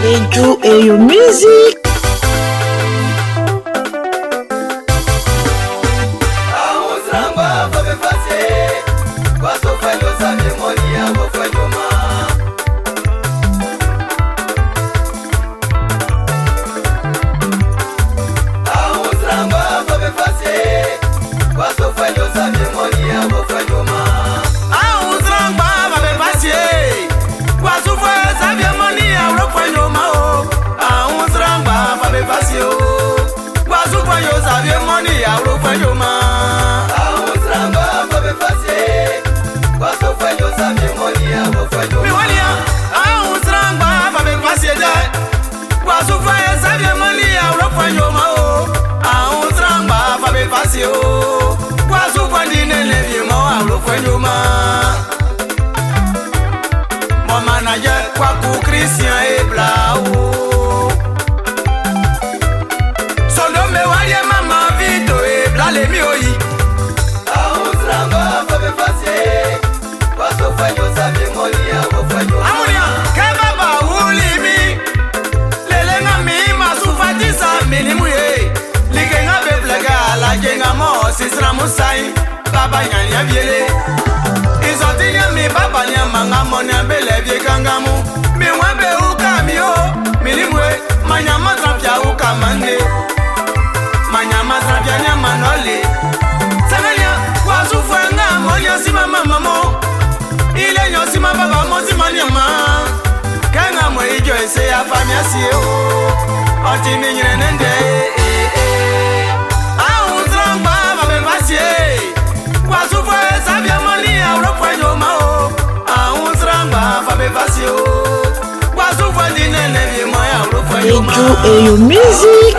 Eju et your music. Christian et Blau Solo me waye mama vito e bla le mioi Auzramba fa be fase Paso fanyo sa memoria wo fanyo Amunia ke baba ulimi Lele na mi masufati sa minimuye Like nga be plega la jenga mo sisra musai Baba nyanya biele Izotinya mi baba nya manga monya bele vie kangamu Mi wambe uka mi o milimwe manyama trapia uka mande manyama trapia nya manole Sananya wasufanga monya sima mama mo ile nyo sima baba mo sima nyama Kanga mo ijo ese ya famia si o Oti mi nyine nende Aunzramba babe basie Wasufa sabia moni ya uropa nyoma o Aunzramba babe basie o Eju et your music.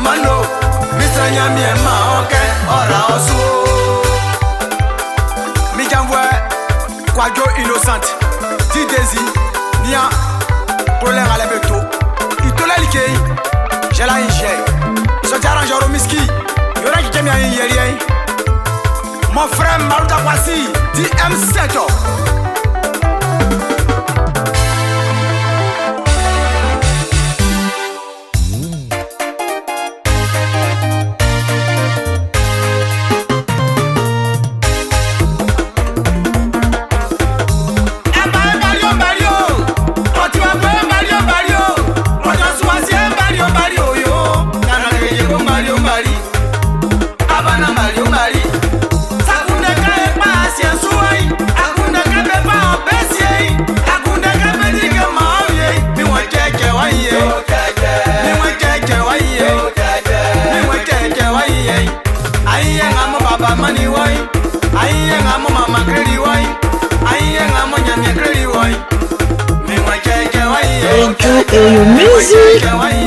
Mano, Mr. ma ok, ora osu. Mi janvoie Quadjo innocente, Tidezi, Nia, problème à la beto. Il te l'a liqué, j'ai la ingé. Ils sont arrangés au miski, il y aura qui t'aime à y Mon frère Marouta Kwasi, DM7. Eju et your music.